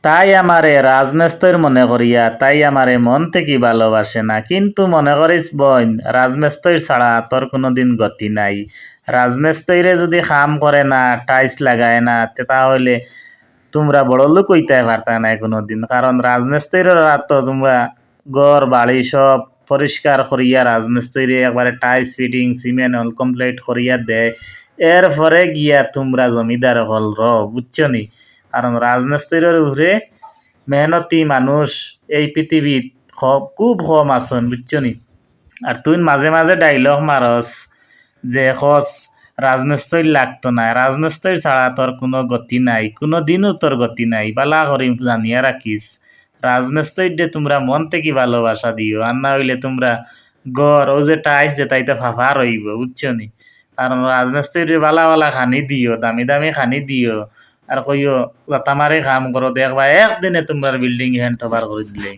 তাই আমারে রাজমেস্তর মনে করিয়া তাই আমারে মন থেকে ভালোবাসে না, কিন্তু মনে করিস বোন, রাজমেস্তর ছাড়া তোর কোনোদিন গতি নাই। রাজমেস্তরে যদি কাম করে না, টাইলস লাগায় না, তাহলে তোমরা বড় লোক হইতে পারতা না কোনোদিন। কারণ রাজমিস্ত্রির তো তোমরা ঘর বাড়ি সব পরিষ্কার করিয়া রাজমিস্ত্রি একবারে tiles fitting cement all complete করিয়া দেয়, এরপরে গিয়া তোমরা জমিদার হল বুঝছো নি। কারণ রাজমিস্ত্রির উপরে মেহনতি মানুষ এই পৃথিবীত খুব কম আছেন, বুঝছো নি। আর তুই মাঝে মাঝে ডাইলগ মারস যে খস রাজমিস্ত্রি লাগতো না, রাজমিস্ত্রি ছাড়া তোর কোনো গতি নাই, কোনো দিনও তোর গতি নাই, বালা করি জানিয়া রাখিস। রাজমিস্ত্রি দে তোমরা মন থেকে ভালোবাসা দিও, আর না হইলে তোমরা গড় ও যে টাইস যে তাইতে ফাফা রইব, বুঝছো নি। কারণ রাজমিস্ত্রি বালা বালা খানি দিও, দামি দামি খানি দিও, আর কইও তামারে কাম করো, দেখবা একদিনে তোমরা বিল্ডিং হ্যান্ড ওভার করে দিলে।